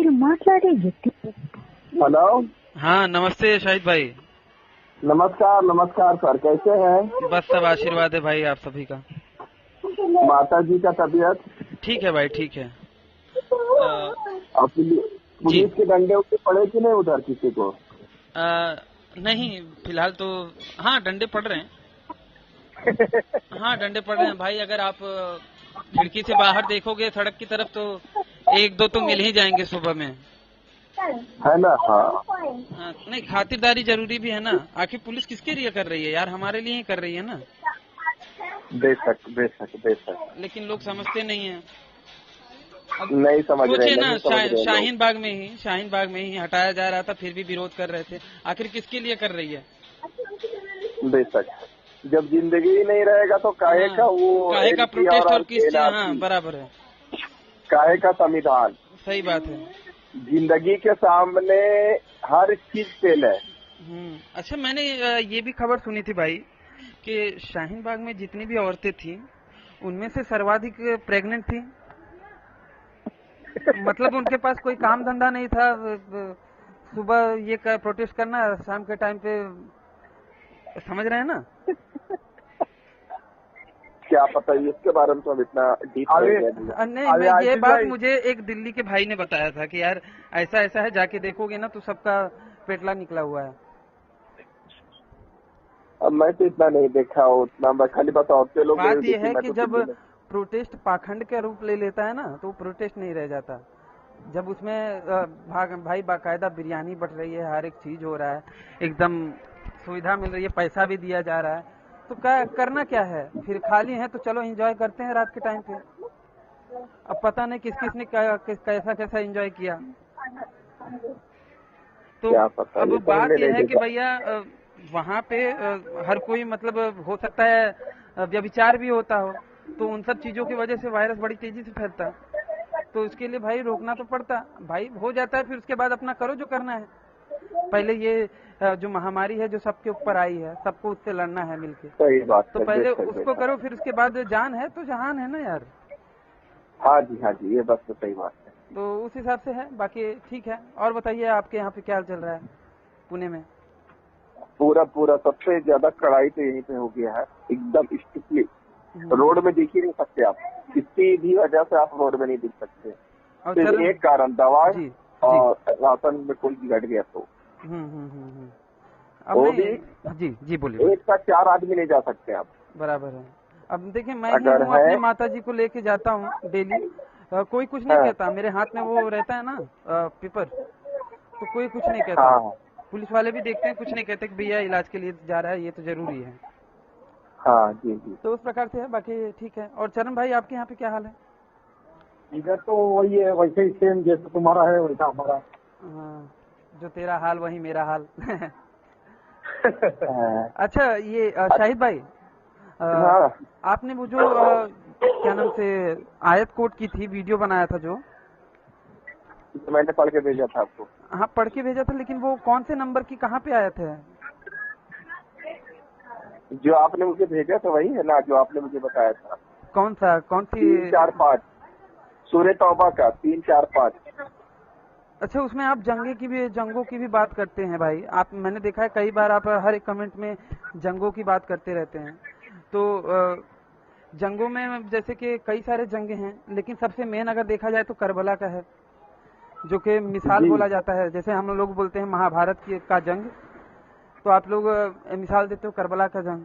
మీరు మాట్లాడే వ్యక్తి। हेलो। हाँ नमस्ते शाहिद भाई। नमस्कार नमस्कार सर, कैसे हैं? बस सब आशीर्वाद है भाई आप सभी का। माता जी का तबीयत ठीक है भाई ठीक है। और पुलिस के डंडे उठे पड़े कि नहीं उधर किसी को? नहीं फिलहाल तो हाँ डंडे पड़ रहे हैं। हाँ डंडे पड़ रहे हैं भाई। अगर आप खिड़की से बाहर देखोगे सड़क की तरफ तो एक दो तो मिल ही जाएंगे सुबह में, है ना? हाँ नहीं खातिरदारी जरूरी भी है ना। आखिर पुलिस किसके लिए कर रही है यार, हमारे लिए ही कर रही है ना। बेशक बेशक बेशक। लेकिन लोग समझते नहीं है। अब नहीं समझ रहे, सोचिए ना नहीं समझ रहे शाहीन बाग में ही हटाया जा रहा था, फिर भी विरोध कर रहे थे। आखिर किसके लिए कर रही है? बेशक जब जिंदगी ही नहीं रहेगा तो काहे का वो काहे का प्रोटेस्ट और किस, हाँ बराबर है, काहे का संविधान। सही बात है। जिंदगी के सामने हर चीज फेल है। अच्छा मैंने ये भी खबर सुनी थी भाई कि शाहीन बाग में जितनी भी औरतें थी उनमें से सर्वाधिक प्रेग्नेंट थी। मतलब उनके पास कोई काम धंधा नहीं था, सुबह ये प्रोटेस्ट करना, शाम के टाइम पे, समझ रहे हैं ना। क्या पता इसके बारे में तो इतना डीप नहीं ये बात मुझे एक दिल्ली के भाई ने बताया था कि यार ऐसा ऐसा है, जाके देखोगे ना तो सबका पेटला निकला हुआ है। अब मैं तो इतना नहीं देखा, उतना मैं खाली बताते लोग। बात ये है कि जब प्रोटेस्ट पाखंड का रूप ले लेता है ना तो प्रोटेस्ट नहीं रह जाता। जब उसमें भाई बाकायदा बिरयानी बट रही है, हर एक चीज हो रहा है, एकदम सुविधा मिल रही है, पैसा भी दिया जा रहा है, तो क्या करना क्या है? फिर खाली है तो चलो एंजॉय करते हैं रात के टाइम पे। अब पता नहीं किस किस ने कैसा कैसा एंजॉय किया। तो अब बात यह है कि भैया वहाँ पे हर कोई, मतलब हो सकता है व्यभिचार भी होता हो, तो उन सब चीजों की वजह से वायरस बड़ी तेजी से फैलता है। तो उसके लिए भाई रोकना तो पड़ता भाई, हो जाता है, फिर उसके बाद अपना करो जो करना है। पहले ये जो महामारी है जो सबके ऊपर आई है, सबको उससे लड़ना है मिलके। सही बात तो पहले उसको करो, फिर उसके बाद जान है तो जहान है ना यार। हाँ जी ये बात तो सही बात है। तो उस हिसाब से है, बाकी ठीक है। और बताइए आपके यहाँ पे क्या चल रहा है पुणे में? पूरा सबसे ज्यादा कड़ाई तो यहीं पे हो गया है, एकदम स्ट्रिक्टली। रोड में दिख ही नहीं सकते आप, किसी भी वजह से आप रोड में नहीं दिख सकते। सिर्फ एक कारण, दवा और राशन में कोई बिगड़ गया तो वो भी जी बोलिए। एक साथ 4 आदमी नहीं जा सकते आप। बराबर है। अब देखिए मैं ही हूँ, अपने माता जी को लेके जाता हूँ डेली, कोई कुछ नहीं कहता। मेरे हाथ में वो रहता है ना पेपर, तो कोई कुछ नहीं कहता। पुलिस वाले भी देखते हैं, कुछ नहीं कहते कि भैया इलाज के लिए जा रहा है, ये तो जरूरी है। हाँ जी। तो उस प्रकार से है, बाकी ठीक है। और चरण भाई आपके यहाँ पे क्या हाल है? इधर तो वही है, वैसे ही सेम जैसे तुम्हारा है वैसा हमारा। जो तेरा हाल वही मेरा हाल। अच्छा ये शाहिद भाई, आपने वो जो क्या नाम से आयत कोट की थी, वीडियो बनाया था जो, मैंने पढ़ के भेजा था आपको। हाँ पढ़ के भेजा था, लेकिन वो कौन से नंबर की कहाँ पे आयत है? जो आपने मुझे भेजा था वही है ना, जो आपने मुझे बताया था। कौन सी? 3-4-5 सूरह तौबा का 3-4-5। अच्छा उसमें आप जंगों की भी बात करते हैं भाई। मैंने देखा है कई बार आप हर एक कमेंट में जंगों की बात करते रहते हैं। तो जंगों में जैसे कि कई सारे जंगे हैं, लेकिन सबसे मेन अगर देखा जाए तो करबला का है, जो कि मिसाल बोला जाता है। जैसे हम लोग बोलते हैं महाभारत का जंग, तो आप लोग मिसाल देते हो करबला का जंग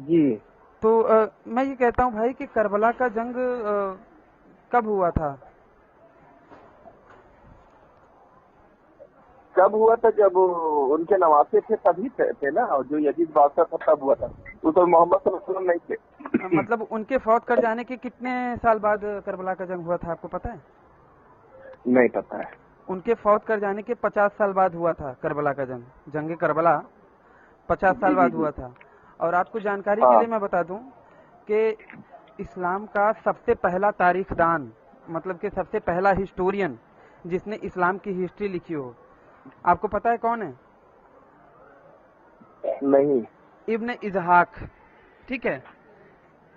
जी। तो मैं ये कहता हूँ भाई कि करबला का जंग कब हुआ था? कब हुआ था? जब उनके नवासे थे तभी थे ना, और जो यजीद बादशाह था तब हुआ था। वो तो मोहम्मद सल्लल्लाहु अलैहि वसल्लम नहीं थे। मतलब उनके फौत कर जाने के कितने साल बाद करबला का जंग हुआ था, आपको पता है? नहीं पता है। उनके फौत कर जाने के 50 साल बाद हुआ था करबला का जंग। जंग करबला 50 साल बाद हुआ था। और आपको जानकारी के लिए मैं बता दूं कि इस्लाम का सबसे पहला तारीखदान, मतलब कि सबसे पहला हिस्टोरियन जिसने इस्लाम की हिस्ट्री लिखी हो, आपको पता है कौन है? नहीं। इब्न इजहाक। ठीक है,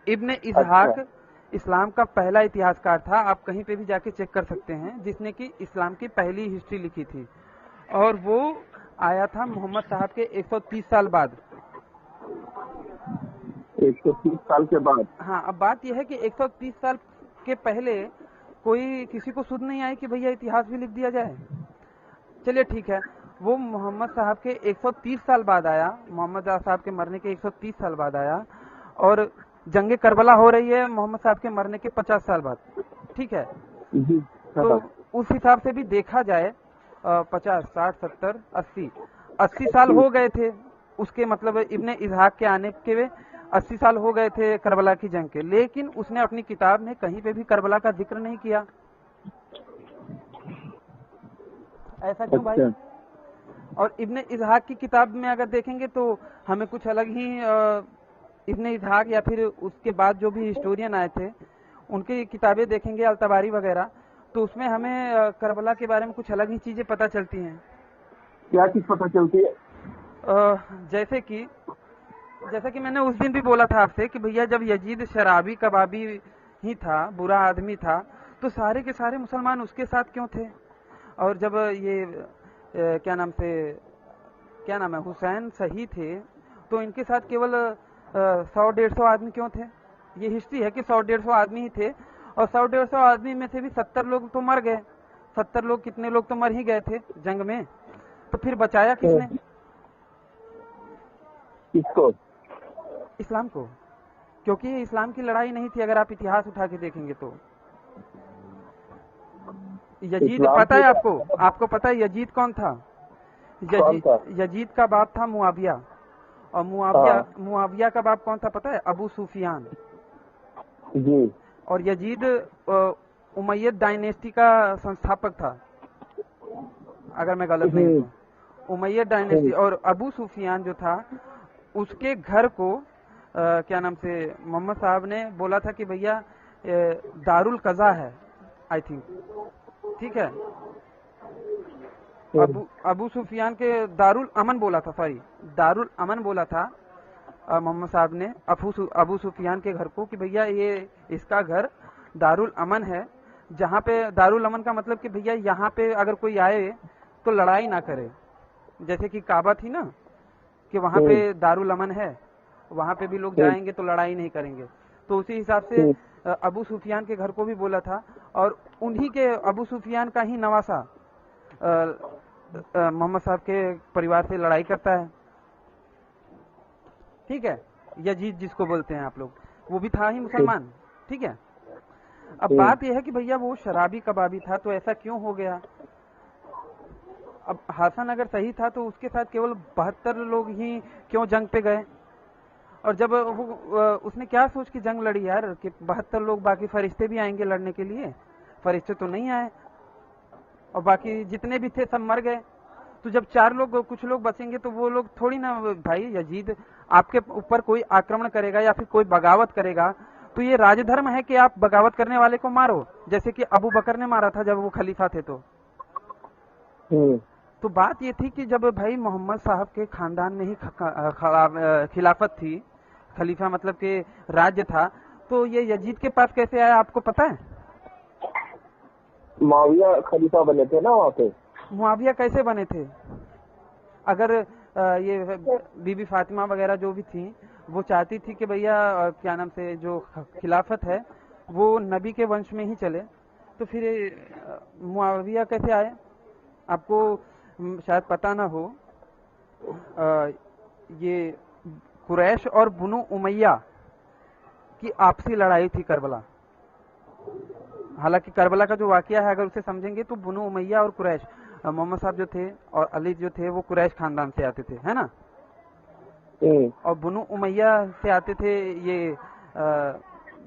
इब्न इजहाक इस्लाम का पहला इतिहासकार था, आप कहीं पे भी जाके चेक कर सकते हैं, जिसने कि इस्लाम की पहली हिस्ट्री लिखी थी। और वो आया था मोहम्मद साहब के 130 साल बाद। 130 साल के बाद? हाँ, अब बात यह है कि 130 साल के पहले कोई किसी को सुध नहीं आई कि भैया इतिहास भी लिख दिया जाए। चलिए ठीक है, वो मोहम्मद साहब के 130 साल बाद आया, मोहम्मद साहब के मरने के 130 साल बाद आया, और जंगे करबला हो रही है मोहम्मद साहब के मरने के 50 साल बाद। ठीक है, तो उस हिसाब से भी देखा जाए 50, 60, 70, 80 साल हो गए थे उसके, मतलब इब्ने इजहाक के आने के 80 साल हो गए थे करबला की जंग के, लेकिन उसने अपनी किताब में कहीं पे भी करबला का जिक्र नहीं किया। ऐसा क्यों भाई? और इब्ने इजहाक की किताब में अगर देखेंगे तो हमें कुछ अलग ही, इब्ने इजहाक या फिर उसके बाद जो भी हिस्टोरियन आए थे उनकी किताबें देखेंगे, अल-तबारी वगैरह, तो उसमें हमें करबला के बारे में कुछ अलग ही चीजें पता चलती हैं। क्या चीज पता चलती है? जैसे कि मैंने उस दिन भी बोला था आपसे कि भैया जब यजीद शराबी कबाबी ही था, बुरा आदमी था, तो सारे के सारे मुसलमान उसके साथ क्यों थे? और जब ये क्या नाम है, हुसैन सही थे, तो इनके साथ केवल 100-150 आदमी क्यों थे? ये हिस्ट्री है कि 100-150 आदमी ही थे, और 100-150 आदमी में से भी 70 लोग तो मर गए। 70 लोग, कितने लोग तो मर ही गए थे जंग में, तो फिर बचाया किसने? किसको? इस्लाम को, क्योंकि ये इस्लाम की लड़ाई नहीं थी। अगर आप इतिहास उठा के देखेंगे तो यजीद, पता है आपको? आपको पता है यजीद कौन था? यजीद का बाप था मुआविया, और मुआविया का बाप कौन था पता है? अबू सुफियान जी। और यजीद उमय्यद डायनेस्टी का संस्थापक था, अगर मैं गलत नहीं हूँ, उमय्यद डायनेस्टी। और अबू सुफियान जो था, उसके घर को मोहम्मद साहब ने बोला था कि भैया दारुल कज़ा है, आई थिंक, ठीक है। अबू सुफियान के दारुल अमन बोला था, दारुल अमन बोला था मोहम्मद साहब ने अबू सुफियान के घर को कि भैया ये इसका घर दारुल अमन है, जहाँ पे दारुल अमन का मतलब कि भैया यहाँ पे अगर कोई आए तो लड़ाई ना करे, जैसे कि काबा थी ना, कि वहाँ पे दारुल अमन है, वहाँ पे भी लोग जाएंगे तो लड़ाई नहीं करेंगे। तो उसी हिसाब से अबू सुफियान के घर को भी बोला था, और उन्हीं के अबू सुफियान का ही नवासा मोहम्मद साहब के परिवार से लड़ाई करता है, ठीक है। यजीद जिसको बोलते हैं आप लोग, वो भी था ही मुसलमान, ठीक है। अब बात यह है कि भैया वो शराबी कबाबी था, तो ऐसा क्यों हो गया? अब हसन अगर सही था तो उसके साथ केवल 72 लोग ही क्यों जंग पे गए? और जब उसने क्या सोच के जंग लड़ी यार, कि 72 लोग, बाकी फरिश्ते भी आएंगे लड़ने के लिए? फरिश्ते तो नहीं आए, और बाकी जितने भी थे सब मर गए। तो जब 4 लोग, कुछ लोग बचेंगे, तो वो लोग थोड़ी ना, भाई यजीद आपके ऊपर कोई आक्रमण करेगा या फिर कोई बगावत करेगा, तो ये राजधर्म है कि आप बगावत करने वाले को मारो, जैसे कि अबू बकर ने मारा था जब वो खलीफा थे। तो बात ये थी कि जब भाई मोहम्मद साहब के खानदान में ही खिलाफत थी, खलीफा मतलब के राज्य था, तो ये यजीद के पास कैसे आया आपको पता है? मुआविया खलीफा बने थे ना वहाँ पे। मुआविया कैसे बने थे? अगर ये बीबी फातिमा वगैरह जो भी थी, वो चाहती थी कि भैया जो खिलाफत है वो नबी के वंश में ही चले, तो फिर मुआविया कैसे आए? आपको शायद पता ना हो, ये कुरैश और बनु उमैया की आपसी लड़ाई थी करबला। हालांकि करबला का जो वाकया है अगर उसे समझेंगे तो बनु उमैया और कुरैश, मोहम्मद साहब जो थे और अली जो थे वो कुरैश खानदान से आते थे, है ना। और बनु उमैया से आते थे ये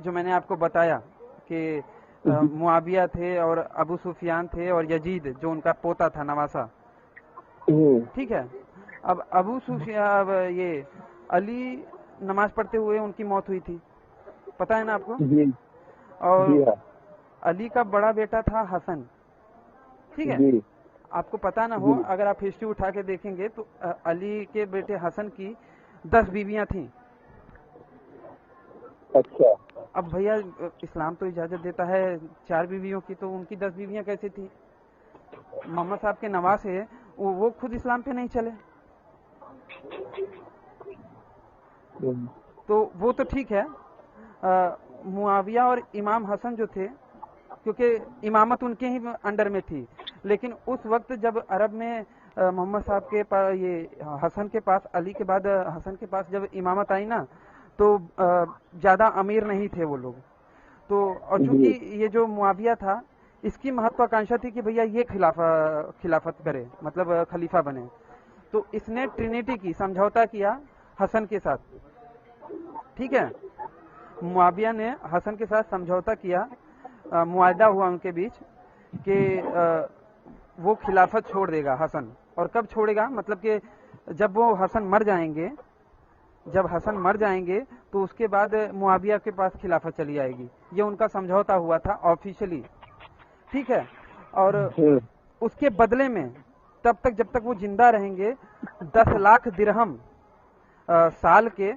जो मैंने आपको बताया कि मुआविया थे और अबू सुफियान थे और यजीद जो उनका पोता था नवासा, ठीक है। अब अबू सुफियान, ये अली नमाज पढ़ते हुए उनकी मौत हुई थी, पता है ना आपको? और अली का बड़ा बेटा था हसन, ठीक है। आपको पता ना हो, अगर आप हिस्ट्री उठा के देखेंगे तो अली के बेटे हसन की 10 बीवियां थीं। अच्छा। अब भैया इस्लाम तो इजाजत देता है 4 बीवियों की, तो उनकी 10 बीवियां कैसे थी? मोहम्मद साहब के नवासे वो खुद इस्लाम पे नहीं चले, तो वो तो ठीक है। मुआविया और इमाम हसन जो थे, क्योंकि इमामत उनके ही अंडर में थी, लेकिन उस वक्त जब अरब में मोहम्मद साहब के पास, ये हसन के पास, अली के बाद हसन के पास जब इमामत आई ना, तो ज्यादा अमीर नहीं थे वो लोग। तो और चूंकि ये जो मुआविया था, इसकी महत्वाकांक्षा थी कि भैया ये खिलाफत करे, मतलब खलीफा बने। तो इसने ट्रिनिटी की समझौता किया हसन के साथ, ठीक है। मुआविया ने हसन के साथ समझौता किया, मुआहदा हुआ उनके बीच कि वो खिलाफत छोड़ देगा हसन। और कब छोड़ेगा? मतलब कि जब वो हसन मर जाएंगे, जब हसन मर जाएंगे तो उसके बाद मुआविया के पास खिलाफत चली आएगी। ये उनका समझौता हुआ था ऑफिशियली, ठीक है। और उसके बदले में तब तक जब तक वो जिंदा रहेंगे 10 लाख दिरहम साल के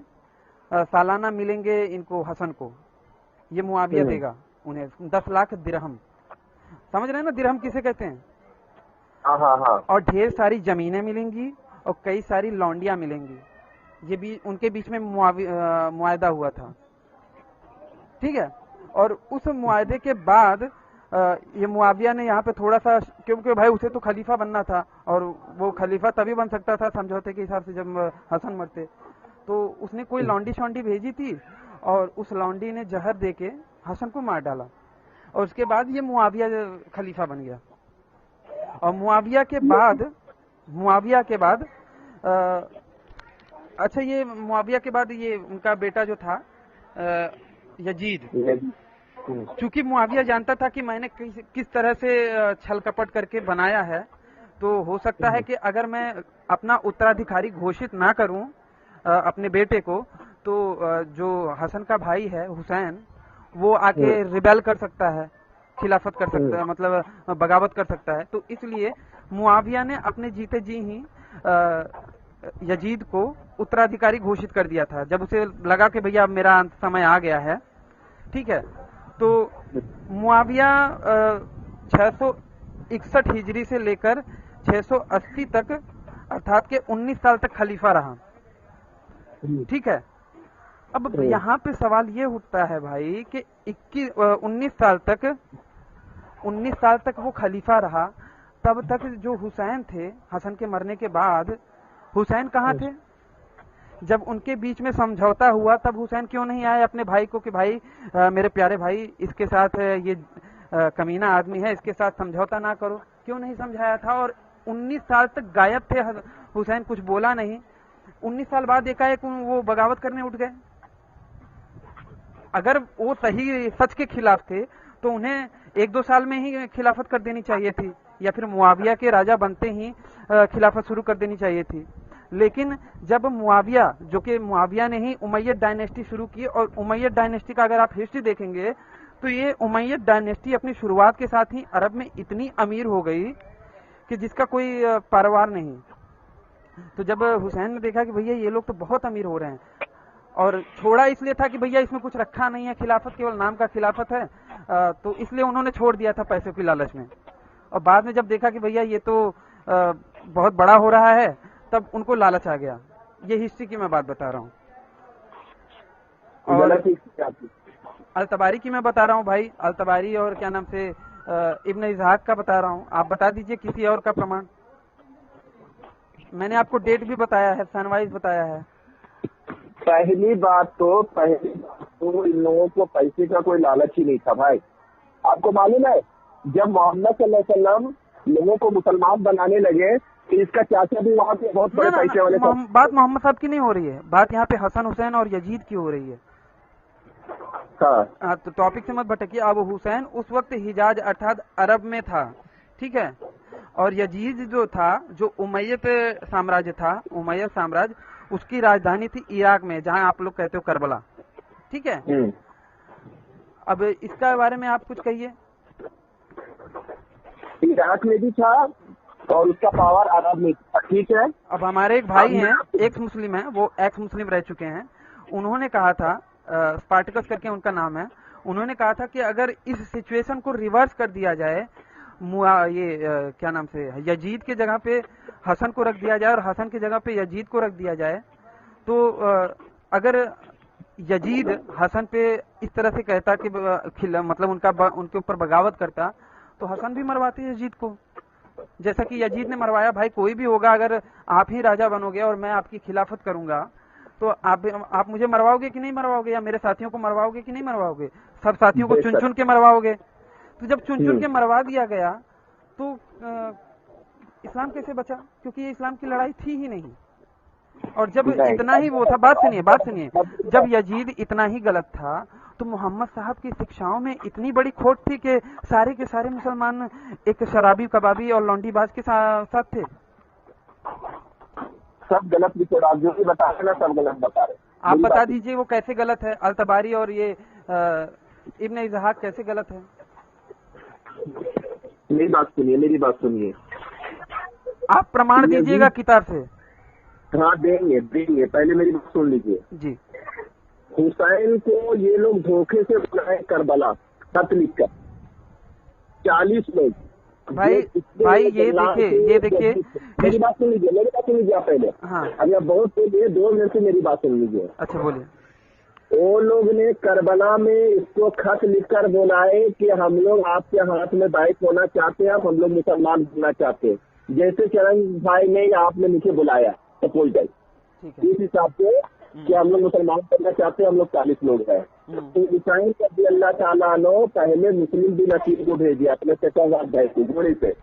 सालाना मिलेंगे इनको, हसन को। ये मुआविया देगा उन्हें 10 लाख दिरहम। समझ रहे हैं ना दिरहम किसे कहते हैं? हाँ। और ढेर सारी जमीनें मिलेंगी और कई सारी लौंडियां मिलेंगी। ये भी उनके बीच में मुआहदा हुआ था, ठीक है। और उस मुआहदे के बाद ये मुआविया ने यहाँ पे थोड़ा सा, क्योंकि भाई उसे तो खलीफा बनना था, और वो खलीफा तभी बन सकता था समझौते के हिसाब से जब हसन मरते। तो उसने कोई लौंडी शौंडी भेजी थी, और उस लौंडी ने जहर देके हसन को मार डाला, और उसके बाद ये मुआविया खलीफा बन गया। और मुआविया के बाद अच्छा, ये मुआविया के बाद ये उनका बेटा जो था यजीद, चूंकि मुआविया जानता था कि मैंने किस तरह से छल कपट करके बनाया है, तो हो सकता है कि अगर मैं अपना उत्तराधिकारी घोषित ना करूं अपने बेटे को, तो जो हसन का भाई है हुसैन, वो आके रिबेल कर सकता है, खिलाफत कर सकता है, मतलब बगावत कर सकता है। तो इसलिए मुआविया ने अपने जीते जी ही यजीद को उत्तराधिकारी घोषित कर दिया था, जब उसे लगा कि भैया मेरा समय आ गया है, ठीक है। तो मुआविया 661 हिजरी से लेकर 680 तक, अर्थात के 19 साल तक खलीफा रहा, ठीक है। अब यहाँ पे सवाल ये उठता है भाई कि 19 साल तक वो खलीफा रहा, तब तक जो हुसैन थे, हसन के मरने के बाद हुसैन कहाँ थे? जब उनके बीच में समझौता हुआ तब हुसैन क्यों नहीं आए अपने भाई को कि भाई मेरे प्यारे भाई, इसके साथ ये कमीना आदमी है, इसके साथ समझौता ना करो? क्यों नहीं समझाया था? और 19 साल तक गायब थे हुसैन, कुछ बोला नहीं। 19 साल बाद एकाएक वो बगावत करने उठ गए। अगर वो सही सच के खिलाफ थे तो उन्हें 1-2 साल में ही खिलाफत कर देनी चाहिए थी, या फिर मुआविया के राजा बनते ही खिलाफत शुरू कर देनी चाहिए थी। लेकिन जब मुआविया, जो कि मुआविया ने ही उमैयद डायनेस्टी शुरू की, और उमैयद डायनेस्टी का अगर आप हिस्ट्री देखेंगे तो ये उमैयद डायनेस्टी अपनी शुरुआत के साथ ही अरब में इतनी अमीर हो गई कि जिसका कोई पारवार नहीं। तो जब हुसैन ने देखा कि भैया ये लोग तो बहुत अमीर हो रहे हैं, और छोड़ा इसलिए था कि भैया इसमें कुछ रखा नहीं है, खिलाफत केवल नाम का खिलाफत है, तो इसलिए उन्होंने छोड़ दिया था पैसे की लालच में। और बाद में जब देखा कि भैया ये तो बहुत बड़ा हो रहा है, तब उनको लालच आ गया। ये हिस्ट्री की मैं बात बता रहा हूँ, और अल-तबारी की मैं बता रहा हूँ भाई, अल-तबारी और क्या नाम से इब्न इज़हाक का बता रहा हूँ। आप बता दीजिए किसी और का प्रमाण। मैंने आपको डेट भी बताया है, सनवाइज बताया है। पहली बात तो इन लोगों को पैसे का कोई लालच ही नहीं था भाई। आपको मालूम है जब मोहम्मद सल्लल्लाहु अलैहि वसल्लम लोगों को मुसलमान बनाने लगे तो इसका चाचा भी वहाँ पे बहुत बड़े पैसे वाले थे। बात मोहम्मद साहब की नहीं हो रही है, बात यहाँ पे हसन हुसैन और यजीद की हो रही है। हाँ, तो टॉपिक से मत भटकिए। अब हुसैन उस वक्त हिजाज अर्थात अरब में था, ठीक है। और यजीद जो था, जो उमैयद साम्राज्य था, उमैयद साम्राज्य, उसकी राजधानी थी इराक में, जहाँ आप लोग कहते हो करबला, ठीक है। अब इसका बारे में आप कुछ कहिए। इराक में भी था और उसका पावर अरब में था, ठीक है। अब हमारे एक भाई हैं, एक्स मुस्लिम हैं, वो एक्स मुस्लिम रह चुके हैं, उन्होंने कहा था स्पार्टकस करके उनका नाम है, उन्होंने कहा था कि अगर इस सिचुएशन को रिवर्स कर दिया जाए, क्या नाम से, यजीद के जगह पे हसन को रख दिया जाए और हसन की जगह पे यजीद को रख दिया जाए, तो अगर यजीद हसन पे इस तरह से कहता कि मतलब उनके ऊपर बगावत करता, तो हसन भी मरवाते यजीद को, जैसा कि यजीद ने मरवाया। भाई कोई भी होगा, अगर आप ही राजा बनोगे और मैं आपकी खिलाफत करूंगा, तो आप मुझे मरवाओगे कि नहीं मरवाओगे, या मेरे साथियों को मरवाओगे कि नहीं मरवाओगे? सब साथियों को चुन चुन के मरवाओगे। तो जब चुन चुन के मरवा दिया गया तो इस्लाम कैसे बचा? क्योंकि ये इस्लाम की लड़ाई थी ही नहीं। और जब इतना ही वो था, बात सुनिए, जब यजीद इतना ही गलत था, तो मोहम्मद साहब की शिक्षाओं में इतनी बड़ी खोट थी कि सारे के सारे मुसलमान एक शराबी, कबाबी और लौंडीबाज के साथ थे। सब गलत रिपोर्ट आप जो भी बता रहे ना, सब गलत बता रहे। आप बता दीजिए वो कैसे गलत है? अल-तबारी और ये इब्न इज़हाक कैसे गलत है? मेरी बात सुनिए। आप प्रमाण दीजिएगा किताब से। हाँ देंगे। पहले मेरी बात सुन लीजिए जी। हुसैन को ये लोग धोखे से बुलाए करबला, खत लिखकर 40 लोग। भाई ये देखिए मेरी बात सुन लीजिए आप पहले। हाँ। अब आप बहुत बोलिए, 2 मिनट से मेरी बात सुन लीजिए। अच्छा बोलिए। वो लोग ने करबला में इसको खत लिखकर बुलाए कि हम लोग आपके हाथ में बैठ होना चाहते हैं, हम लोग मुसलमान बनना चाहते हैं, जैसे चरण भाई ने आपने मुझे बुलाया प्रपोजल, इस हिसाब से कि हम लोग मुसलमान करना चाहते हैं, हम लोग 40 लोग हैं। तो हुसैन रज़ी अल्लाह ताला अन्हु पहले मुस्लिम बिन अकील को भेज दिया अपने 50,000 भाई को घोड़े से।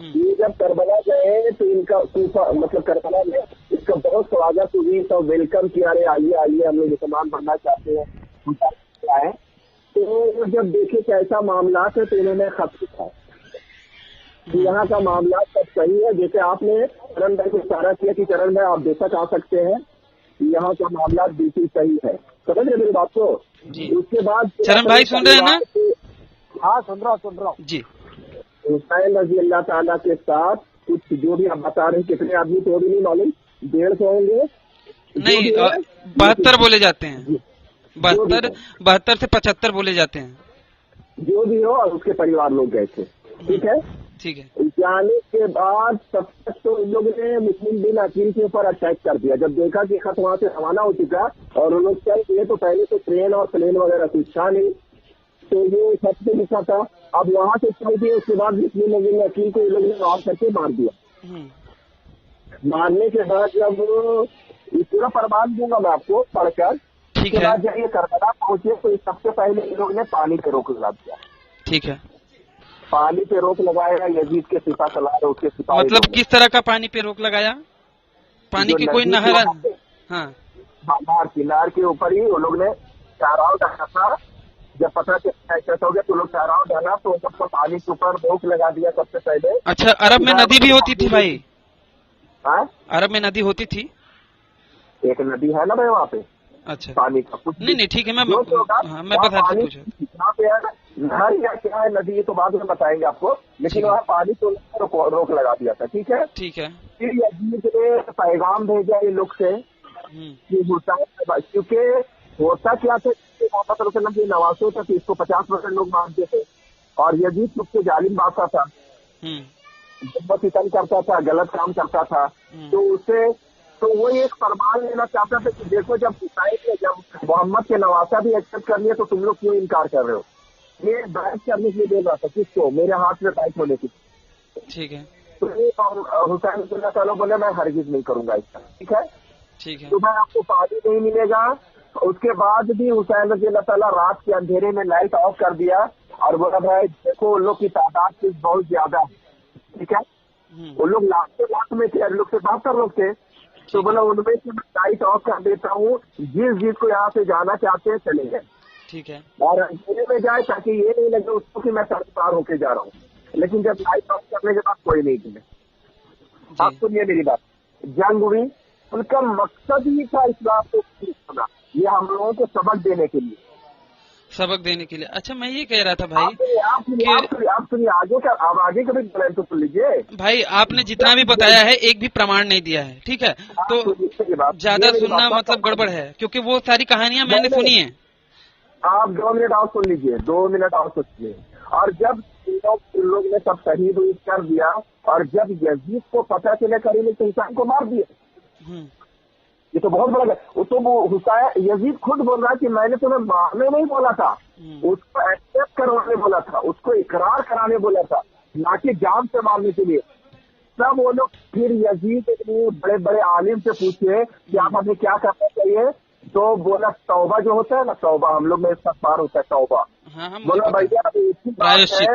ये जब करबला गए तो इनका मतलब करबला में इसका बहुत स्वागत हुई, सब वेलकम किया, अरे आइए हम लोग मुसलमान बनना चाहते हैं। तो जब देखे कैसा मामला है तो इन्होंने खत लिखा कि यहाँ का मामला सब सही है। जैसे आपने चरण भाई को इशारा किया कि चरण भाई आप बेशक आ सकते हैं, यहाँ का मामला बिल्कुल सही है। समझ रहे मेरी बात को? उसके बाद चरण भाई सुन रहे हैं ना? हाँ सुन रहा हूँ जी। हुसैन रज़ी अल्लाह ताला के साथ कुछ जो भी आप बता रहे हैं, कितने आदमी तो भी नहीं मालूम, 150 होंगे नहीं, 72 बोले जाते हैं, 72 से 75 बोले जाते हैं, जो भी हो। और उसके परिवार लोग गए थे। ठीक है। जाने के बाद तब तक तो इन लोगों ने मुस्लिम बिन अकील के ऊपर अटैक कर दिया। जब देखा कि खत वहां से रवाना हो चुका और उन लोग चल गए, तो पहले तो ट्रेन और प्लेन वगैरह कुछ था नहीं, तो ये खत पे लिखा था। अब वहां से चल दिए, उसके बाद मुस्लिम बिन अकील को इन लोगों ने वार करके मार दिया। मारने के बाद जब पूरा प्रमाण दूंगा मैं आपको पढ़कर, उसके बाद जब ये करबला पहुंचे तो सबसे पहले इन लोगों ने पानी पे रोक लगा दिया। ठीक है। पानी पे रोक लगाया, यजीद के सिपा सलार उसके सिपाही। मतलब किस तरह का पानी पे रोक लगाया? पानी की कोई नहर? हाँ, नहर के ऊपर ही वो लोग ने ठहराव डाला था। जब पता चला ऐसा हो गया तो लोग ठहराव डाला, तो सबको पानी के ऊपर रोक लगा दिया सबसे पहले। अच्छा, अरब में नदी भी होती थी भाई? हाँ, अरब में नदी होती थी। एक नदी है ना भाई वहाँ पे। अच्छा, पानी का कुछ नहीं ठीक है, मैं बता यहाँ पे नहर या क्या है नदी, ये तो बाद में बताएंगे आपको, लेकिन वहाँ पानी तो रोक लगा दिया था। ठीक है। फिर यजीद ने पैगाम भेजा ये लोग से कि हुसैन, क्योंकि होता क्या था, मोहम्मद के नवासों तक इसको 50% लोग मानते थे और यजीद सबसे जालिम बादशाह था, बहुत सितम करता था, गलत काम करता था। तो वो एक फरमान लेना चाहता था कि देखो जब हुसैन ने जब मोहम्मद के नवासा भी एक्सेप्ट कर लिया तो तुम लोग क्यों इनकार कर रहे हो? ये बैठ करने के लिए दे रहा था किसको? मेरे हाथ में बैठ होने की। ठीक है। तो हुसैन बोले मैं हरगिज नहीं करूंगा इसका। ठीक है। तो मैं आपको पानी नहीं मिलेगा। उसके बाद भी हुसैन रज़ी अल्लाह ताला रात के अंधेरे में लाइट ऑफ कर दिया और बोला भाई देखो उन लोग की तादाद बहुत ज्यादा है। ठीक है। वो लोग लाख में थे, लोग से 72 लोग थे। तो बोला उनमें से मैं लाइट ऑफ कर देता हूँ, जिस को यहाँ से जाना चाहते हैं चले गए। ठीक है। और अंधेरे में जाए ताकि ये नहीं लगे उसको कि मैं सड़क पार होके जा रहा हूँ। लेकिन जब लाइट ऑफ करने के बाद कोई नहीं मिले। आप सुनिए मेरी बात। जंग हुई, उनका मकसद ही था इस्लाम को, ये हम लोगों को सबक देने के लिए सबक देने के लिए। अच्छा मैं ये कह रहा था भाई आप सुनिए आगे का, आप आगे का भी तो सुन लीजिए भाई। आपने जितना भी बताया है एक भी प्रमाण नहीं दिया है, ठीक है, तो ज्यादा सुनना मतलब गड़बड़ है, क्योंकि वो सारी कहानियां मैंने सुनी है। आप 2 मिनट और सुन लीजिए, 2 मिनट और सुनिए। और जब इन लोग ने सब शहीद कर दिया, और जब यजीद को पता चले करीम तो हुसैन को मार दिया। ये तो बहुत बड़ा है। तो वो हुसैन यजीद खुद बोल रहा है कि मैंने तुम्हें मारने नहीं बोला था, उसको एक्सेप्ट करवाने बोला था, उसको इकरार कराने बोला था, ना कि जान से मारने के लिए। तब वो लोग फिर यजीद ने बड़े बड़े आलिम से पूछे कि आप हमें क्या करना चाहिए, तो बोला तौबा जो होता है ना, तौबा हम लोग में इस्तग़फ़ार होता है, तौबा। बोला भैया है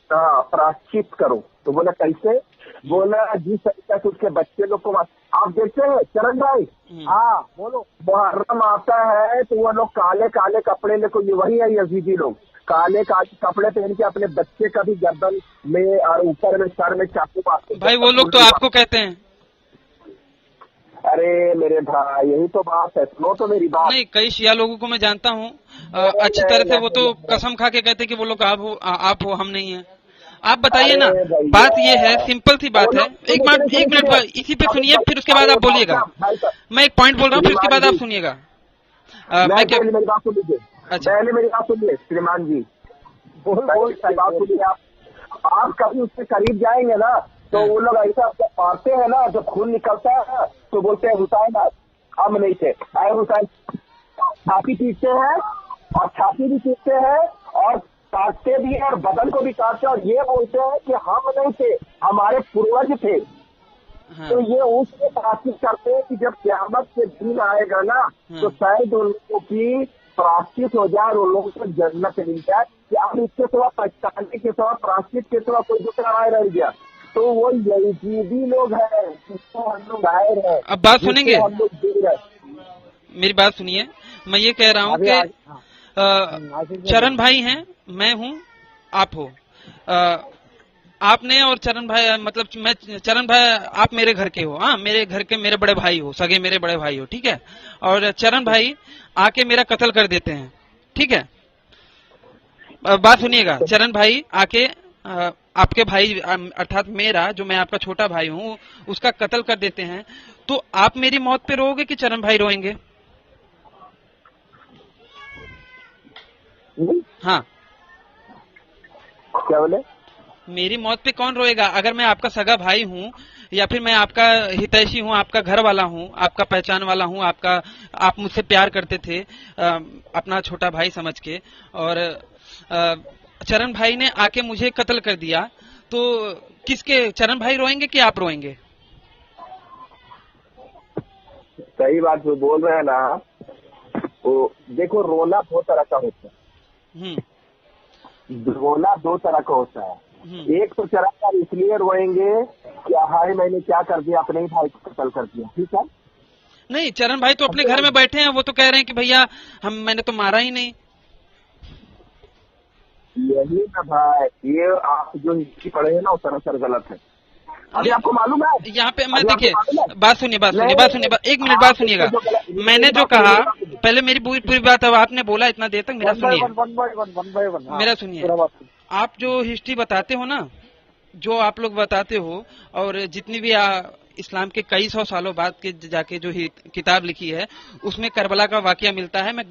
हाँ प्रायश्चित करो। तो बोला कैसे? बोला जिस तरीके से उसके बच्चे लोग को आप देखते हैं चरण भाई, हाँ बोलो, मुहर्रम आता है तो वो लोग काले काले कपड़े लेकर, वही है यजीदी लोग, काले काले कपड़े पहन के अपने बच्चे का भी गर्दन में और ऊपर में सर में चाकू मारते। भाई वो लोग तो आपको कहते हैं। अरे मेरे भाई यही तो बात है, सुनो तो मेरी बात। नहीं, कई शिया लोगों को मैं जानता हूँ अच्छी तरह से, वो तो कसम खा के कहते कि वो लोग आप हो हम नहीं है। आप बताइए ना, बात ये है, सिंपल सी बात है। एक मिनट इसी पे सुनिए, फिर उसके बाद आप बोलिएगा। मैं एक पॉइंट बोल रहा हूँ, फिर उसके बाद आप सुनिएगा। मैं क्या मेरी बात सुन लीजिए। अच्छा पहले मेरी बात सुनिए श्रीमान जी, बात सुनिए। आप कभी उसके करीब जाएंगे ना तो वो लोग ऐसा मारते हैं ना, जब खून निकलता है तो बोलते हैं हुसैन हम नहीं थे, अरे हुसैन छाती पीटते हैं और छाती भी पीटते हैं और काटते भी हैं और बदन को भी काटते हैं, और ये बोलते हैं कि हम नहीं थे, हमारे पूर्वज थे। तो ये उससे प्राश्चित करते हैं कि जब क़यामत के दिन आएगा ना तो शायद उन लोगों की प्राश्चित हो जाए और उन लोगों को जन्नत मिल जाए, कि अब इसके सिवा पहचानने के सिवा प्राश्चित के सिवा कोई दूसरा राय रह गया। तो वो यजीदी लोग हैं जिसको हम लोग आए हैं। अब बात सुनेंगे, मेरी बात सुनिए। मैं ये कह रहा हूँ कि चरण भाई हैं, मैं हूँ, आप हो। आपने और चरण भाई, मतलब मैं चरण भाई, आप मेरे घर के हो, हाँ मेरे घर के मेरे बड़े भाई हो, सगे मेरे बड़े भाई हो, ठीक है। और चरण भाई आके मेरा कत्ल कर देते हैं, ठीक है। बात सुनिएगा, चरण भाई आके आपके भाई अर्थात मेरा, जो मैं आपका छोटा भाई हूँ, उसका कत्ल कर देते हैं, तो आप मेरी मौत पे रोओगे कि चरण भाई रोएंगे? हाँ क्या बोले? मेरी मौत पे कौन रोएगा? अगर मैं आपका सगा भाई हूँ या फिर मैं आपका हितैषी हूँ, आपका घर वाला हूँ, आपका पहचान वाला हूँ, आप मुझसे प्यार करते थे अपना छोटा भाई समझ के, और चरण भाई ने आके मुझे कत्ल कर दिया, तो किसके, चरण भाई रोएंगे कि आप रोएंगे? सही बात जो बोल रहे हैं ना, वो देखो रोना दो तरह का होता है। रोना दो तरह का होता है। एक तो चरण भाई इसलिए रोएंगे कि हाय मैंने क्या कर दिया, अपने ही भाई को कत्ल कर दिया, ठीक है। नहीं, चरण भाई तो अपने घर में बैठे हैं, वो तो कह रहे हैं कि भैया मैंने तो मारा ही नहीं। यही ना भाई, ये आप जो हिस्ट्री पढ़े हैं ना वो सरासर गलत है। अभी आपको मालूम है यहाँ पे, मैं देखिए बात सुनिए, एक मिनट बात सुनिएगा। मैंने जो कहा, पहले मेरी पूरी बात, अब आपने बोला इतना देर तक, मेरा सुनिए, मेरा सुनिए। आप जो हिस्ट्री बताते हो ना, जो आप लोग बताते हो, और जितनी भी इस्लाम के कई सौ सालों बाद के जाके जो किताब लिखी है, उसमें करबला का वाकया मिलता है। मैं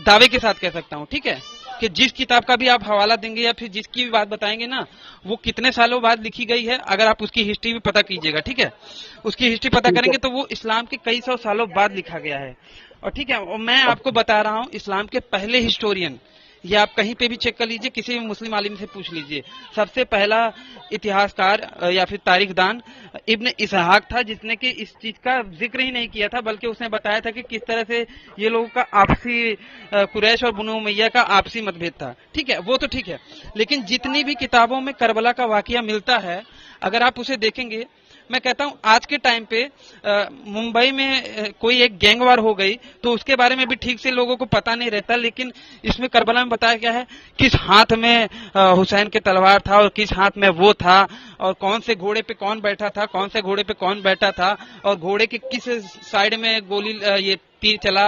दावे के साथ कह सकता हूँ, ठीक है, कि जिस किताब का भी आप हवाला देंगे या फिर जिसकी भी बात बताएंगे ना, वो कितने सालों बाद लिखी गई है, अगर आप उसकी हिस्ट्री भी पता कीजिएगा, ठीक है, उसकी हिस्ट्री पता करेंगे तो वो इस्लाम के कई सौ सालों बाद लिखा गया है। और ठीक है, और मैं आपको बता रहा हूँ, इस्लाम के पहले हिस्टोरियन, ये आप कहीं पे भी चेक कर लीजिए, किसी भी मुस्लिम आलिम से पूछ लीजिए, सबसे पहला इतिहासकार या फिर तारीखदान इब्न इसहाक था, जिसने कि इस चीज का जिक्र ही नहीं किया था, बल्कि उसने बताया था कि किस तरह से ये लोगों का आपसी, कुरैश और बनु उमैया का आपसी मतभेद था, ठीक है, वो तो ठीक है। लेकिन जितनी भी किताबों में करबला का वाकया मिलता है, अगर आप उसे देखेंगे, मैं कहता हूं आज के टाइम पे मुंबई में कोई एक गैंग वार हो गई तो उसके बारे में भी ठीक से लोगों को पता नहीं रहता, लेकिन इसमें करबला में बताया गया है किस हाथ में हुसैन के तलवार था और किस हाथ में वो था, और कौन से घोड़े पे कौन बैठा था, कौन से घोड़े पे कौन बैठा था, और घोड़े के किस साइड में गोली ये तीर चला,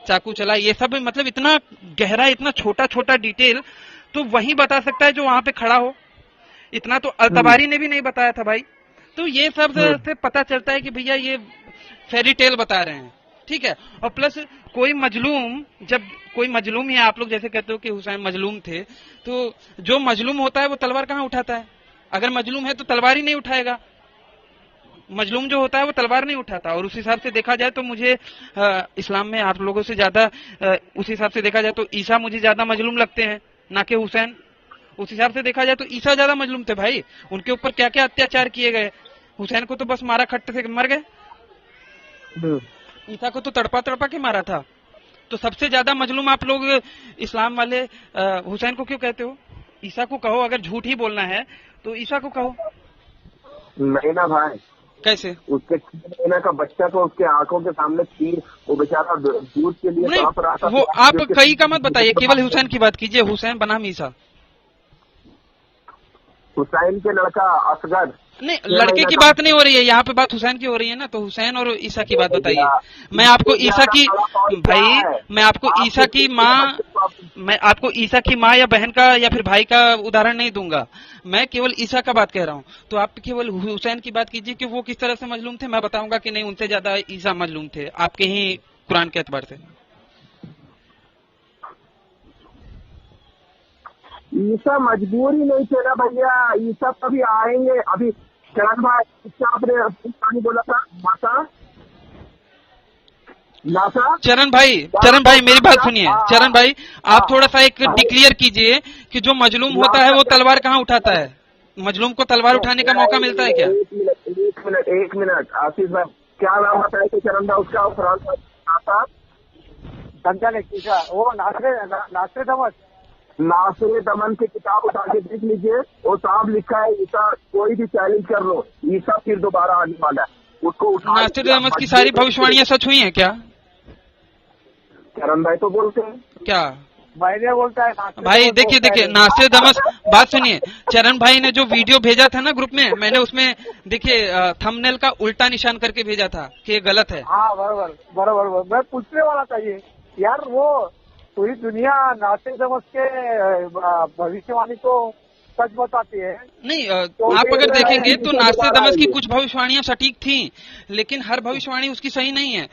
चाकू चला, ये सब मतलब इतना गहरा, इतना छोटा छोटा डिटेल तो वही बता सकता है जो वहां पे खड़ा हो। इतना तो अल-तबारी ने भी नहीं बताया था भाई। तो ये सब से पता चलता है कि भैया ये फेरी टेल बता रहे हैं, ठीक है। और प्लस कोई मजलूम, जब कोई मजलूम ही, आप लोग जैसे कहते हो कि हुसैन मजलूम थे, तो जो मजलूम होता है वो तलवार कहाँ उठाता है? अगर मजलूम है तो तलवार ही नहीं उठाएगा। मजलूम जो होता है वो तलवार नहीं उठाता। और उस हिसाब से देखा जाए तो मुझे इस्लाम में आप लोगों से ज्यादा, उस हिसाब से देखा जाए तो ईसा मुझे ज्यादा मजलूम लगते हैं, ना कि हुसैन। उस हिसाब से देखा जाए तो ईसा ज्यादा मजलूम थे भाई। उनके ऊपर क्या क्या अत्याचार किए गए। हुसैन को तो बस मारा, खट्टे से मर गए। ईसा को तो तड़पा तड़पा के मारा था। तो सबसे ज्यादा मजलूम आप लोग इस्लाम वाले हुसैन को क्यों कहते हो? ईसा को कहो, अगर झूठ ही बोलना है तो ईसा को कहो। नहीं ना भाई, कैसे? उसके 3 महीने का बच्चा तो उसके आंखों के सामने थी, वो बेचारा दूध के लिए तड़प रहा था। वो आप कई का मत बताइए, केवल हुसैन की बात कीजिए। हुसैन बनाम ईसा। हुसैन के लड़का असगर। नहीं, लड़के की बात नहीं हो रही है यहाँ पे, बात हुसैन की हो रही है ना। तो हुसैन और ईसा की बात बताइए। मैं आपको ईसा की, भाई मैं आपको ईसा की माँ, मैं आपको ईसा की माँ या बहन का या फिर भाई का उदाहरण नहीं दूंगा। मैं केवल ईसा का बात कह रहा हूँ। तो आप केवल हुसैन की बात कीजिए कि वो किस तरह से मजलूम थे। मैं बताऊंगा कि नहीं, उनसे ज्यादा ईसा मजलूम थे आपके ही कुरान के एतबार से। ईसा मजबूरी नहीं थे ना भैया, ईसा कभी आएंगे। अभी चरण भाई, आपने बोला था माता नासा। चरण भाई मेरी बात सुनिए। चरण भाई, आप थोड़ा सा एक डिक्लेयर कीजिए कि जो मजलूम होता है वो तलवार कहाँ उठाता है? मजलूम को तलवार उठाने का मौका मिलता है क्या? एक मिनट आशीष भाई, क्या नाम बताया कि चरण भाई उसका? वो नासरे दमन की किताब उठा के देख लीजिए, वो साफ लिखा है ईसा कोई भी चैलेंज कर लो, ईसा फिर दोबारा आने वाला है। उसको उठा। नासरे दमन की सारी भविष्यवाणियां सच हुई हैं क्या? चरण भाई तो बोलते हैं। क्या मैंने बोलता है भाई? देखिए नासिर दमस, बात सुनिए। चरण भाई ने जो वीडियो भेजा था ना ग्रुप में, मैंने उसमें देखिए थंबनेल का उल्टा निशान करके भेजा था कि ये गलत है। हाँ बराबर। मैं पूछने वाला था ये यार, वो पूरी दुनिया नासिर दमस के भविष्यवाणी तो सच बताती है। नहीं, आप अगर देखेंगे तो नासिर दमस की कुछ भविष्यवाणियां सटीक थी, लेकिन हर भविष्यवाणी उसकी सही नहीं है।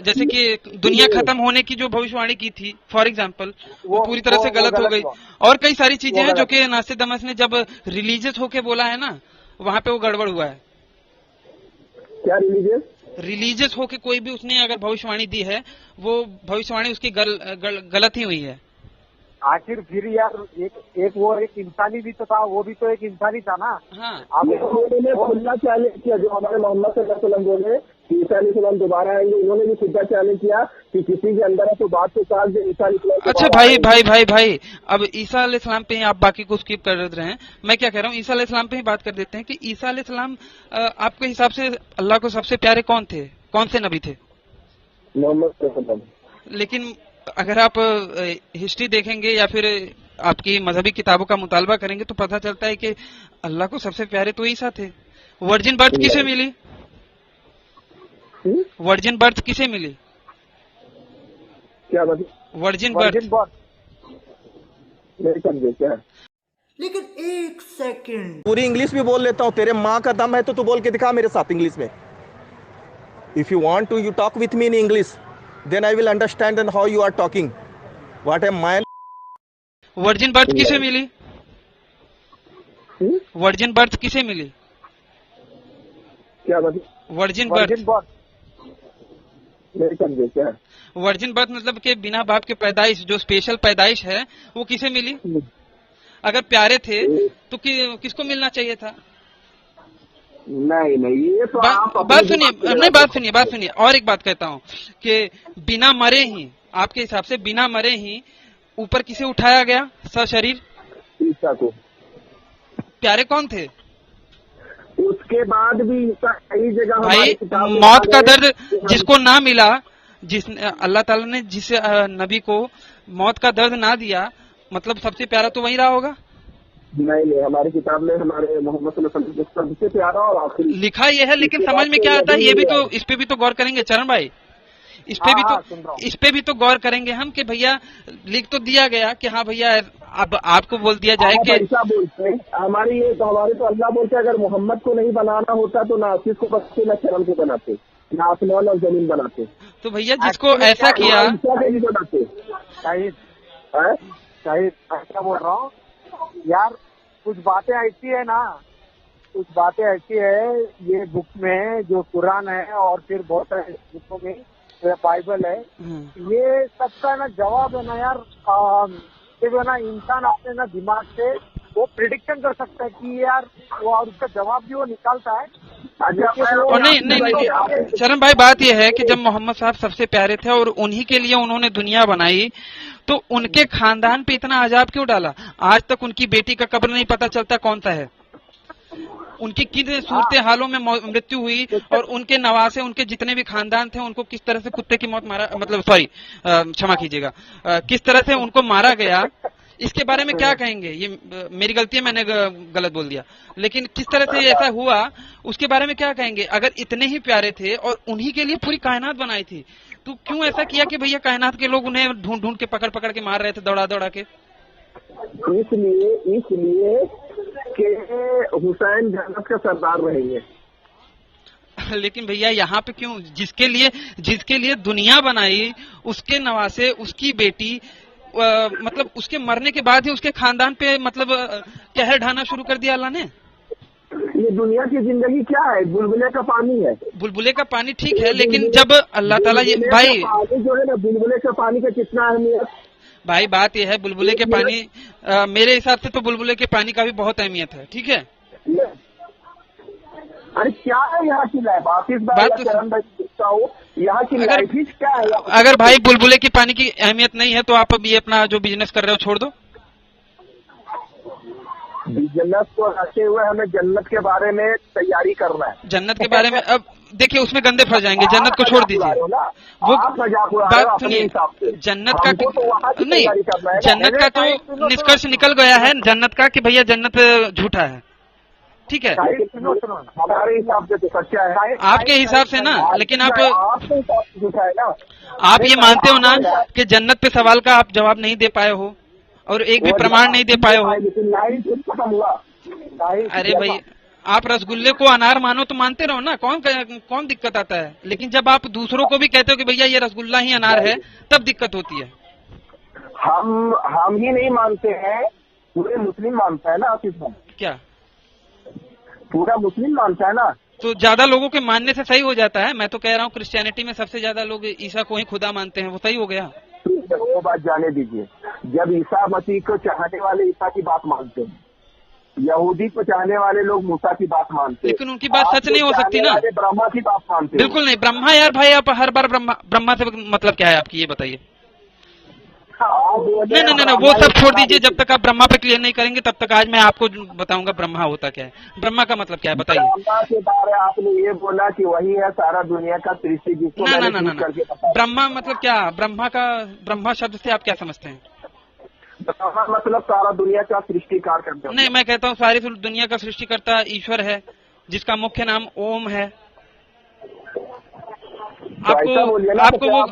जैसे कि दुनिया खत्म होने की जो भविष्यवाणी की थी, फॉर एग्जांपल, वो पूरी तरह से गलत हो गई। और कई सारी चीजें हैं जो कि नासिर दमस ने जब रिलीजियस होके बोला है ना, वहाँ पे वो गड़बड़ हुआ है। क्या रिलीजियस होके कोई भी उसने अगर भविष्यवाणी दी है, वो भविष्यवाणी उसकी गलत ही हुई है। आखिर फिर यार एक वो एक इंसानी भी तो था, वो भी तो एक इंसानी था ना। हाँ, उन्होंने खुला चैलेंज किया, जो हमारे मोहम्मद सल्लल्लाहु अलैहि वसल्लम बोले ईसा अलैहिस्सलाम दोबारा आएंगे, उन्होंने भी खुला चैलेंज किया कि किसी के अंदर है तो बात तो काट दे। ईसा अलैहिस्सलाम। अच्छा भाई, अब ईसा अलैहिस्सलाम पे ही आप बाकी को स्किप कर रहे हैं। मैं क्या कह रहा हूँ, ईसा अलैहिस्सलाम पे ही बात कर देते हैं कि ईसा अलैहिस्सलाम आपके हिसाब से अल्लाह को सबसे प्यारे कौन थे? कौन से नबी थे? मोहम्मद सल्लल्लाहु अलैहि वसल्लम। लेकिन अगर आप हिस्ट्री देखेंगे या फिर आपकी मजहबी किताबों का मुतालबा करेंगे तो पता चलता है कि अल्लाह को सबसे प्यारे तो ईसा थे। वर्जिन बर्थ किसे मिली? वर्जिन बर्थ किसे मिली? क्या बात? वर्जिन बर्थ नहीं समझे क्या? लेकिन एक सेकंड, पूरी इंग्लिश भी बोल लेता हूँ। तेरे माँ का दम है तो तू बोल के दिखा मेरे साथ इंग्लिश में। If you want to you talk with me in English, then I will understand and how you are talking. What am I? Virgin birth किसे मिली? वर्जिन बर्थ किसे मिली? क्या बात? वर्जिन बर्थ नहीं समझे क्या? वर्जिन बर्थ मतलब कि बिना बाप के पैदाइश, जो स्पेशल पैदाइश है वो किसे मिली? अगर प्यारे थे तो किसको मिलना चाहिए था? नहीं ये तो बात सुनिए। और एक बात कहता हूँ कि बिना मरे ही, आपके हिसाब से बिना मरे ही ऊपर किसे उठाया गया सशरीर? ईसा को। प्यारे कौन थे? उसके बाद भी ईसा कई जगह भाई, मौत का दर्द जिसको ना मिला, अल्लाह ताला ने जिस नबी को मौत का दर्द ना दिया, मतलब सबसे प्यारा तो वही रहा होगा। नहीं, हमारी किताब में हमारे मोहम्मद सल्लल्लाहु अलैहि वसल्लम सबसे प्यारा और आखिरी लिखा ये है, लेकिन समझ में क्या आता है ये भी तो, इस पे भी तो गौर करेंगे चरण भाई। इस पे भी तो गौर करेंगे हम कि भैया लिख तो दिया गया कि हाँ भैया अब आपको बोल दिया जाए कि ऐसा बोलते हैं हमारे तो अल्लाह बोलते अगर मोहम्मद को नहीं बनाना होता तो ना आशीष को बनाते ना शर्म को बनाते ना आसमान और जमीन बनाते। तो भैया जिसको ऐसा किया बनाते शाहिद ऐसा बोल रहा हूँ यार, कुछ बातें ऐसी है ना, कुछ बातें ऐसी है ये बुक में जो कुरान है और फिर बहुत सारे बुकों में बाइबल है, ये सबका ना जवाब है ना यार, सिर्फ ना इंसान अपने ना दिमाग से वो प्रिडिक्शन कर सकता है कि यार वो, और उसका जवाब भी वो निकालता है। और नहीं शरण भाई, बात यह है कि जब मोहम्मद साहब सबसे प्यारे थे और उन्हीं के लिए उन्होंने दुनिया बनाई, तो उनके खानदान पे इतना अजाब क्यों डाला? आज तक उनकी बेटी का कब्र नहीं पता चलता कौन सा है, उनकी किन सूरत हालों में मृत्यु हुई, और उनके नवासे, उनके जितने भी खानदान थे, उनको किस तरह से कुत्ते की मौत मारा, मतलब सॉरी क्षमा कीजिएगा, किस तरह से उनको मारा गया, इसके बारे में क्या कहेंगे? ये मेरी गलती है, मैंने गलत बोल दिया, लेकिन किस तरह से ऐसा हुआ उसके बारे में क्या कहेंगे? अगर इतने ही प्यारे थे और उन्हीं के लिए पूरी कायनात बनाई थी, तो क्यों ऐसा किया कि भैया कायनात के लोग उन्हें ढूंढ ढूंढ के पकड़ के मार रहे थे, दौड़ा दौड़ा के? इसलिए कि हुसैन जन्नत का सरदार रहेंगे। लेकिन भैया यहाँ पे क्यों? जिसके लिए दुनिया बनाई, उसके नवासे, उसकी बेटी, मतलब उसके मरने के बाद ही उसके खानदान पे मतलब कहर ढाना शुरू कर दिया अल्लाह ने। ये दुनिया की जिंदगी क्या है? बुलबुले का पानी है। बुलबुले का पानी ठीक है, लेकिन जब अल्लाह ताला ये भाई जो है ना, बुलबुले का पानी का कितना अहमियत भाई, बात यह है बुलबुले के पानी, मेरे हिसाब से तो बुलबुले के पानी का भी बहुत अहमियत है, ठीक है? अरे क्या है यहाँ की लाइफ? यहाँ की लाइफ ही क्या है? अगर भाई बुलबुले की पानी की अहमियत नहीं है तो आप अभी अपना जो बिजनेस कर रहे हो छोड़ दो। बिजनेस को रखे हुए हमें जन्नत के बारे में तैयारी करना है। जन्नत के बारे में अब देखिए, उसमें गंदे फंस जाएंगे, जन्नत को छोड़ दीजिए। वो बात सुनिए, जन्नत का नहीं, जन्नत का तो निष्कर्ष निकल गया है जन्नत का कि भैया जन्नत झूठा है, ठीक है? हमारे हिसाब से तो सच्चा है, आपके हिसाब से ना, लेकिन आप ये मानते हो ना कि जन्नत पे सवाल का आप जवाब नहीं दे पाए हो और एक भी प्रमाण नहीं दे पाए हो। अरे भाई, आप रसगुल्ले को अनार मानो तो मानते रहो ना, कौन दिक्कत आता है? लेकिन जब आप दूसरों को भी कहते हो कि भैया ये रसगुल्ला ही अनार है, तब दिक्कत होती है। हम ही नहीं मानते हैं, पूरे मुस्लिम मानता है ना आसिफ भाई। क्या पूरा मुस्लिम मानता है ना? तो ज्यादा लोगों के मानने से सही हो जाता है? मैं तो कह रहा हूँ क्रिश्चियनिटी में सबसे ज्यादा लोग ईसा को ही खुदा मानते हैं, वो सही हो गया? वो बात जाने दीजिए, जब ईसा मसीह को चाहने वाले ईसा की बात मानते हैं, यहूदी को चाहने वाले लोग मूसा की बात मानते हैं, लेकिन उनकी बात सच नहीं हो सकती ना। ब्रह्मा की बात मानते हैं। बिल्कुल नहीं, ब्रह्मा यार भाई, आप हर बार ब्रह्मा से मतलब क्या है आपकी, ये बताइए। नहीं, वो सब छोड़ दीजिए, जब तक आप ब्रह्मा पे क्लियर नहीं करेंगे तब तक आज मैं आपको बताऊंगा ब्रह्मा होता क्या है, ब्रह्मा का मतलब क्या है, बताइए। ब्रह्मा के बारे आपने ये बोला कि वही है सारा दुनिया का सृष्टि, जिसको ना, ब्रह्मा मतलब क्या? ब्रह्मा शब्द से आप क्या समझते हैं? ब्रह्मा मतलब सारा दुनिया का सृष्टिकार करते हैं। नहीं, मैं कहता हूँ सारी दुनिया का सृष्टिकर्ता ईश्वर है, जिसका मुख्य नाम ओम है। आपको वो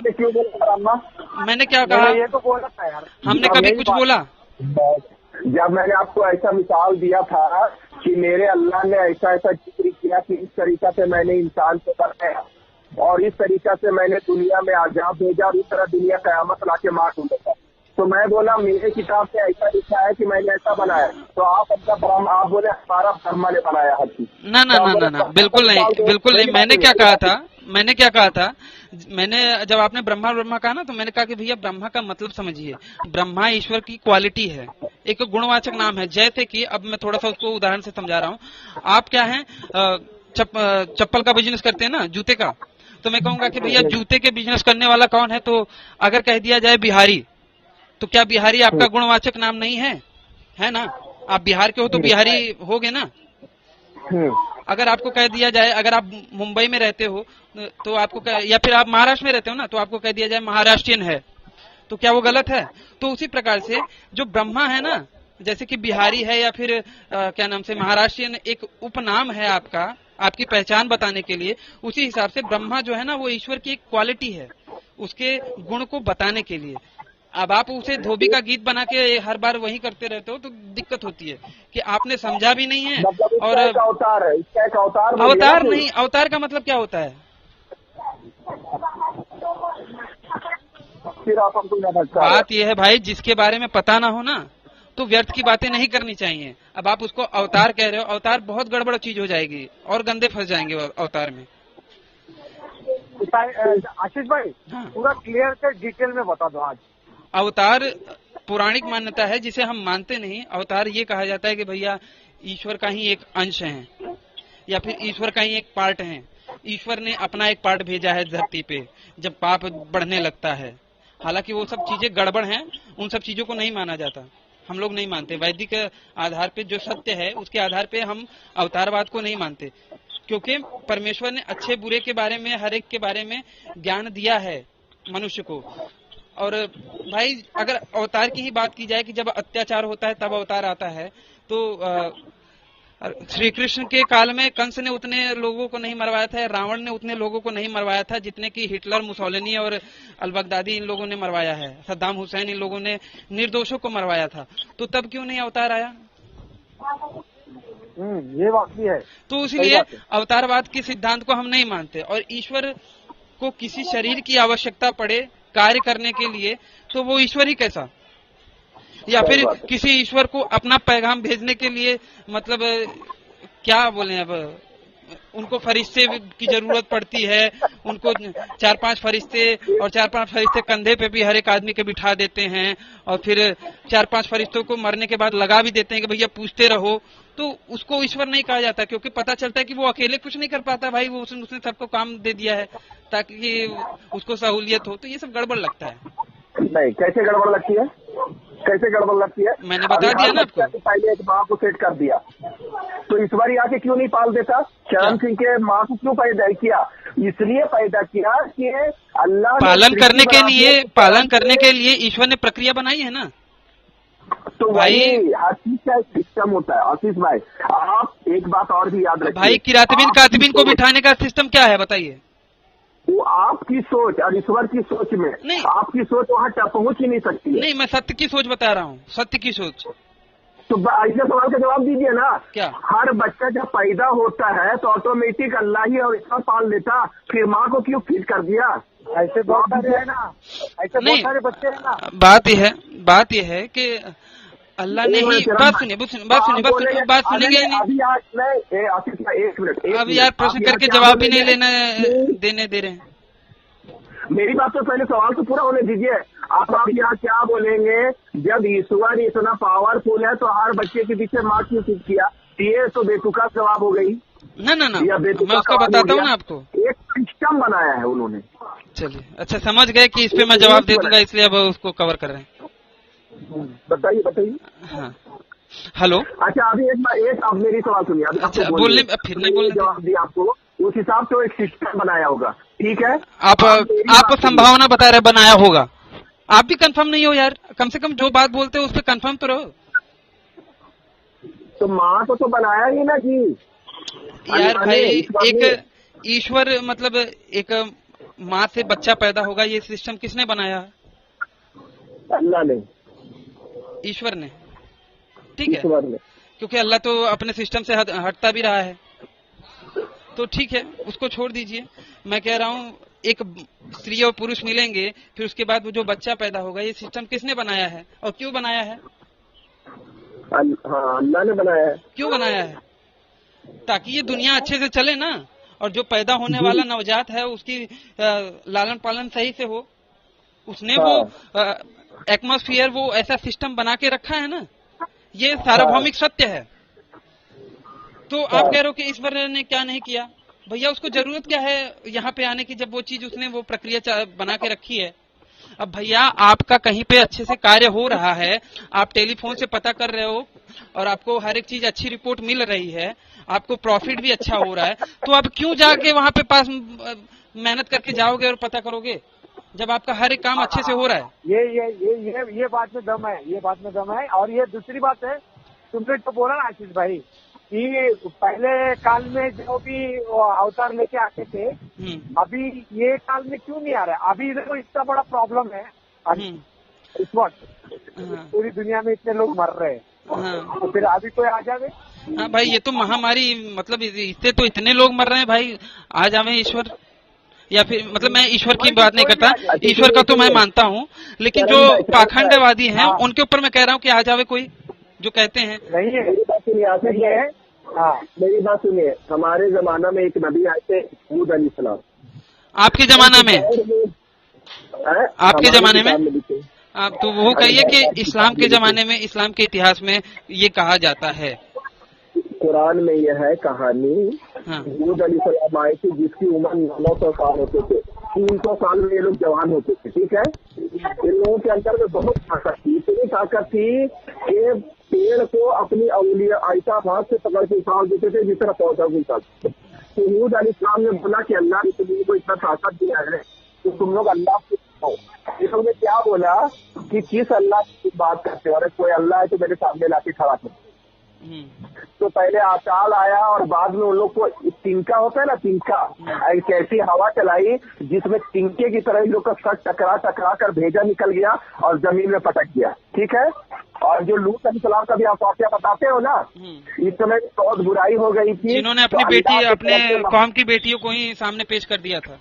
क्यों बोला ब्रह्मा? मैंने क्या कहा? ये तो बोला था यार, हमने कभी कुछ बोला? जब मैंने आपको ऐसा मिसाल दिया था कि मेरे अल्लाह ने ऐसा जिक्र किया कि इस तरीका से मैंने इंसान को बनाया और इस तरीका से मैंने दुनिया में आजाद भेजा और इस तरह दुनिया कयामत ला के मार दूंगा, तो मैं बोला मेरे किताब में ऐसा लिखा है कि मैंने ऐसा बनाया, तो आप बोले हमारा ब्रह्मा ने बनाया हर चीज। ना, बिल्कुल नहीं। मैंने क्या कहा था? मैंने जब आपने ब्रह्मा कहा ना, तो मैंने कहा कि भैया ब्रह्मा का मतलब समझिए, ब्रह्मा ईश्वर की क्वालिटी है, एक गुणवाचक नाम है। जैसे कि अब मैं थोड़ा सा उसको उदाहरण से समझा रहा हूँ। आप क्या है, चप्पल का बिजनेस करते हैं ना, जूते का, तो मैं कहूंगा कि भैया जूते के बिजनेस करने वाला कौन है? तो अगर कह दिया जाए बिहारी, तो क्या बिहारी आपका गुणवाचक नाम नहीं है ना? आप बिहार के हो तो बिहारी होगे ना। अगर आपको कह दिया जाए, अगर आप मुंबई में रहते हो तो आपको या फिर आप महाराष्ट्र में रहते हो ना, तो आपको कह दिया जाए महाराष्ट्रियन है, तो क्या वो गलत है? तो उसी प्रकार से जो ब्रह्मा है ना, जैसे कि बिहारी है या फिर क्या नाम से महाराष्ट्रियन एक उपनाम है आपका, आपकी पहचान बताने के लिए, उसी हिसाब से ब्रह्मा जो है ना, वो ईश्वर की एक क्वालिटी है, उसके गुण को बताने के लिए। अब आप उसे धोबी का गीत बना के हर बार वही करते रहते हो तो दिक्कत होती है कि आपने समझा भी नहीं है। और अवतार है, इसका एक अवतार अवतार नहीं, अवतार का मतलब क्या होता है? फिर आप हमको बात यह है भाई, जिसके बारे में पता ना हो ना तो व्यर्थ की बातें नहीं करनी चाहिए। अब आप उसको अवतार कह रहे हो, अवतार बहुत गड़बड़ चीज हो जाएगी और गंदे फंस जाएंगे अवतार में। आशीष भाई पूरा क्लियर से डिटेल में बता दो आज। अवतार पौराणिक मान्यता है जिसे हम मानते नहीं। अवतार ये कहा जाता है कि भैया ईश्वर का ही एक अंश है या फिर ईश्वर का ही एक पार्ट है। ईश्वर ने अपना एक पार्ट भेजा है धरती पे जब पाप बढ़ने लगता है। हालांकि वो सब चीजें गड़बड़ हैं, उन सब चीजों को नहीं माना जाता, हम लोग नहीं मानते। वैदिक आधार पे जो सत्य है उसके आधार पे हम अवतारवाद को नहीं मानते, क्योंकि परमेश्वर ने अच्छे बुरे के बारे में, हर एक के बारे में ज्ञान दिया है मनुष्य को। और भाई अगर अवतार की ही बात की जाए कि जब अत्याचार होता है तब अवतार आता है, तो श्री कृष्ण के काल में कंस ने उतने लोगों को नहीं मरवाया था, रावण ने उतने लोगों को नहीं मरवाया था जितने कि हिटलर, मुसोलिनी और अल-बगदादी इन लोगों ने मरवाया है। सद्दाम हुसैन इन लोगों ने निर्दोषों को मरवाया था। तो तब क्यों नहीं अवतार आया? ये बात भी है। तो इसलिए अवतारवाद के सिद्धांत को हम नहीं मानते। और ईश्वर को किसी शरीर की आवश्यकता पड़े कार्य करने के लिए तो वो ईश्वर ही कैसा, या फिर किसी ईश्वर को अपना पैगाम भेजने के लिए, मतलब क्या बोले, अब उनको फरिश्ते की जरूरत पड़ती है, उनको 4-5 फरिश्ते और 4-5 फरिश्ते कंधे पे भी हर एक आदमी के बिठा देते हैं और फिर 4-5 फरिश्तों को मरने के बाद लगा भी देते हैं कि भैया पूछते रहो। तो उसको ईश्वर नहीं कहा जाता, क्योंकि पता चलता है कि वो अकेले कुछ नहीं कर पाता भाई, वो उसने सबको काम दे दिया है ताकि उसको सहूलियत हो। तो ये सब गड़बड़ लगता है। नहीं, कैसे गड़बड़ लगती है? कैसे गड़बड़ लगती है? मैंने बता दिया ना आपको। पहले एक माँ को सेट कर दिया, तो इस बार आके क्यों नहीं पाल देता? चरण सिंह के माँ को क्यों पैदा किया? इसलिए पैदा किया कि अल्लाह पालन करने के लिए ईश्वर ने प्रक्रिया बनाई है ना। तो भाई हर चीज का एक सिस्टम होता है। आशीष भाई आप एक बात और भी याद रखिए भाई, किरातबिन कातिबिन को बिठाने का सिस्टम क्या है बताइए? वो आपकी सोच और ईश्वर की सोच में नहीं, आपकी सोच वहाँ पहुँच ही नहीं सकती है। नहीं, मैं सत्य की सोच बता रहा हूँ, सत्य की सोच। तो ऐसे सवाल का जवाब दीजिए ना। क्या? हर बच्चा जब पैदा होता है तो ऑटोमेटिक अल्लाह ही और ईश्वर पाल लेता, फिर माँ को क्यों फिट कर दिया? ऐसे बहुत सारे है ना, ऐसे बहुत सारे बच्चे हैं ना। बात यह है कि अल्लाह ने ही, बात सुनिए बात सुनेंगे नहीं। अभी आज मैं आशीष भाई 1 मिनट, अब यार प्रश्न करके जवाब भी नहीं देने दे रहे हैं। मेरी बात तो पहले सवाल तो पूरा होने दीजिए। आप यहाँ क्या बोलेंगे? जब ईश्वर इतना पावरफुल है तो हर बच्चे के पीछे माँ क्यों फिट किया? ये तो बेतुका जवाब हो गई ना। मैं उसका बताता हूँ ना आपको। एक सिस्टम बनाया है उन्होंने। चलिए, अच्छा समझ गए कि इस पे मैं जवाब दे दूंगा, इसलिए अब उसको कवर कर रहे हैं। बताइए। हाँ, हेलो। अच्छा अभी एक आप मेरी सवाल सुनिए। अच्छा बोलने, फिर नहीं बोलने जवाब दिया आपको, उस हिसाब से एक सिस्टम बनाया होगा, ठीक है? आप संभावना बता रहे बनाया होगा, आप भी कंफर्म नहीं हो यार। कम से कम जो बात बोलते हो उस पर कंफर्म तो रहो। तो माँ को तो बनाया ही ना जी यार भाई। एक ईश्वर, मतलब एक माँ से बच्चा पैदा होगा, ये सिस्टम किसने बनाया? अल्लाह ने, ईश्वर ने, ठीक है? क्योंकि अल्लाह तो अपने सिस्टम से हटता भी रहा है, तो ठीक है उसको छोड़ दीजिए। मैं कह रहा हूँ एक स्त्री और पुरुष मिलेंगे, फिर उसके बाद वो जो बच्चा पैदा होगा, ये सिस्टम किसने बनाया है और क्यों बनाया है? हाँ, अल्लाह ने बनाया है। क्यों बनाया है? ताकि ये दुनिया अच्छे से चले ना, और जो पैदा होने वाला नवजात है उसकी लालन पालन सही से हो। उसने वो एटमॉस्फेयर, वो ऐसा सिस्टम बना के रखा है ना, ये सार्वभौमिक सत्य है। तो आप कह रहे हो कि ईश्वर ने क्या नहीं किया? भैया उसको जरूरत क्या है यहाँ पे आने की, जब वो चीज उसने वो प्रक्रिया बना के रखी है। अब भैया आपका कहीं पे अच्छे से कार्य हो रहा है, आप टेलीफोन से पता कर रहे हो और आपको हर एक चीज अच्छी रिपोर्ट मिल रही है, आपको प्रॉफिट भी अच्छा हो रहा है, तो आप क्यों जाके वहां पे पास मेहनत करके जाओगे और पता करोगे जब आपका हर एक काम अच्छे से हो रहा है? ये बात में दम है, ये बात में दम है। और ये दूसरी बात है, तुमने तो बोला ना आशीष भाई कि पहले काल में जो भी वो अवतार लेके आते थे, अभी ये काल में क्यों नहीं आ रहा है? अभी देखो इतना बड़ा प्रॉब्लम है इस वक्त, पूरी दुनिया में इतने लोग मर रहे हैं, तो फिर अभी कोई आ जावे? हाँ भाई, ये तो महामारी, मतलब इससे तो इतने लोग मर रहे हैं भाई, आ जावे ईश्वर। या फिर मतलब मैं ईश्वर की बात नहीं करता, ईश्वर का तो मैं मानता हूँ, लेकिन जो पाखंडवादी हैं उनके ऊपर मैं कह रहा हूँ कि आ जावे कोई, जो कहते हैं। नहीं है, मेरी बात सुनिए, मेरी बात सुनिए। हमारे जमाना में एक नबी आए थे, हूद अलैहिस्सलाम। आपके जमाना में? आपके जमाने में? आप तो वो कहिए कि इस्लाम के जमाने में, इस्लाम के इतिहास में ये कहा जाता है। कुरान में यह है कहानी, हूद अलैहिस्सलाम आए थे जिसकी उम्र 900 साल होते थे, 300 साल में ये लोग जवान होते थे, ठीक है। इन लोगों के अंदर में बहुत ताकत थी, इतनी ताकत थी कि पेड़ को अपनी अंगुलियां ऐसा हाथ से पकड़ के उछाल देते थे जिस तरह पौधा को उछालते। तो हूद अलैहिस्सलाम ने बोला कि अल्लाह ने तुम को इतना ताकत दिया है तो तुम लोग अल्लाह से पूछो। ये लोग ने क्या बोला कि किस अल्लाह की बात करते हो, अरे कोई अल्लाह है तो मेरे सामने लाके खड़ा कर। तो पहले अकाल आया और बाद में उन लोग को तिनका होता है ना, तिनका, एक ऐसी हवा चलाई जिसमें तिनके की तरह इन लोग का सर टकरा टकरा कर भेजा निकल गया और जमीन में पटक गया, ठीक है। और जो लूत अलैहिस्सलाम का भी आप वाक़या बताते हो ना, इस समय बहुत बुराई हो गई थी, जिन्होंने अपनी बेटी, अपने कौम की बेटियों को ही सामने पेश कर दिया था,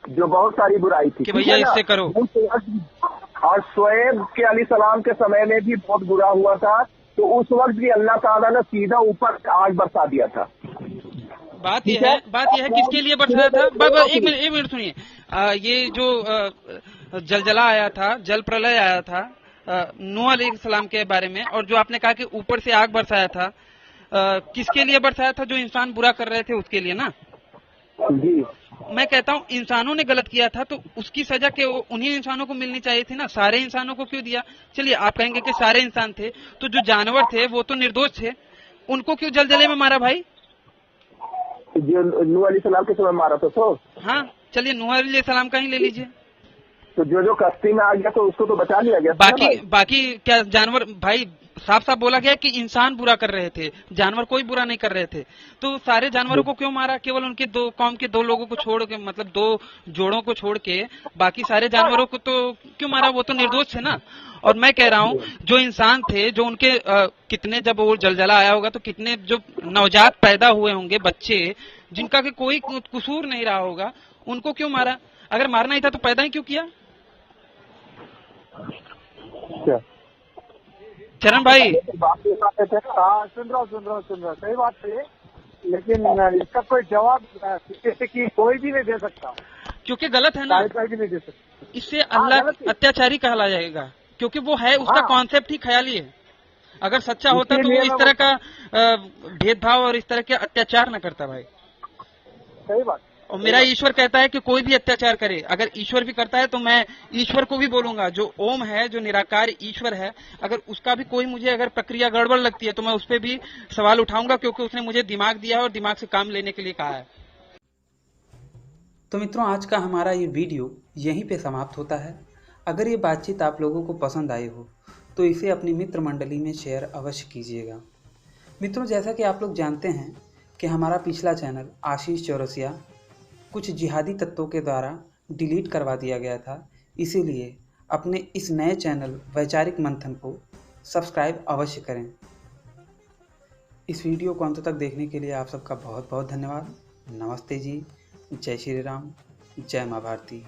जो बहुत सारी बुराई थी कि भैया इससे करो। और शुएब के अलैहिस्सलाम के समय में भी बहुत बुरा हुआ था, तो उस वक्त भी अल्लाह ताला ने सीधा ऊपर आग बरसा दिया था। बात यह है किसके लिए बरसाया था? एक मिनट सुनिए। ये जो जलजला आया था, जल प्रलय आया था नूह अलैहिस्सलाम के बारे में, और जो आपने कहा कि ऊपर से आग बरसाया था, किसके लिए बरसाया था? जो इंसान बुरा कर रहे थे उसके लिए ना जी। मैं कहता हूँ इंसानों ने गलत किया था तो उसकी सजा के उन्हीं इंसानों को मिलनी चाहिए थी ना, सारे इंसानों को क्यों दिया? चलिए आप कहेंगे कि सारे इंसान थे, तो जो जानवर थे वो तो निर्दोष थे, उनको क्यों जलजले में मारा भाई? जो नूह अलैहिस्सलाम के समय मारा था तो हाँ, चलिए नूह अलैहिस्सलाम का ही ले लीजिए। तो जो कश्ती में आ गया तो उसको तो बचा लिया गया। बाकी क्या जानवर? भाई साफ साफ बोला गया कि इंसान बुरा कर रहे थे, जानवर कोई बुरा नहीं कर रहे थे, तो सारे जानवरों को क्यों मारा? केवल उनके दो कौम के 2 लोगों को छोड़ के, मतलब 2 जोड़ों को छोड़ के बाकी सारे जानवरों को तो क्यों मारा? वो तो निर्दोष थे ना। और मैं कह रहा हूँ जो इंसान थे, जो उनके कितने, जब वो जलजला आया होगा तो कितने जो नवजात पैदा हुए होंगे बच्चे, जिनका कि कोई कसूर नहीं रहा होगा, उनको क्यों मारा? अगर मारना ही था तो पैदा ही क्यों किया? चरण भाई सुन रहा हूँ, सही बात है, लेकिन इसका कोई जवाब जैसे कि कोई भी नहीं दे सकता, क्योंकि गलत है ना, कोई भी नहीं दे सकता। इससे अल्लाह अत्याचारी कहला जाएगा, क्योंकि वो है, उसका कॉन्सेप्ट ही ख्याली है। अगर सच्चा होता तो वो इस तरह का भेदभाव और इस तरह के अत्याचार न करता भाई। सही बात। और मेरा ईश्वर कहता है कि कोई भी अत्याचार करे, अगर ईश्वर भी करता है तो मैं ईश्वर को भी बोलूंगा, जो ओम है, जो निराकार ईश्वर है, अगर उसका भी कोई मुझे अगर प्रक्रिया गड़बड़ लगती है तो मैं उस पर भी सवाल उठाऊंगा, क्योंकि उसने मुझे दिमाग दिया है और दिमाग से काम लेने के लिए कहा है। तो मित्रों, आज का हमारा ये वीडियो यहीं पे समाप्त होता है। अगर ये बातचीत आप लोगों को पसंद आई हो तो इसे अपनी मित्र मंडली में शेयर अवश्य कीजिएगा। मित्रों, जैसा कि आप लोग जानते हैं कि हमारा पिछला चैनल आशीष चौरसिया कुछ जिहादी तत्वों के द्वारा डिलीट करवा दिया गया था, इसीलिए अपने इस नए चैनल वैचारिक मंथन को सब्सक्राइब अवश्य करें। इस वीडियो को अंत तक देखने के लिए आप सबका बहुत बहुत धन्यवाद। नमस्ते जी, जय श्री राम, जय माँ भारती।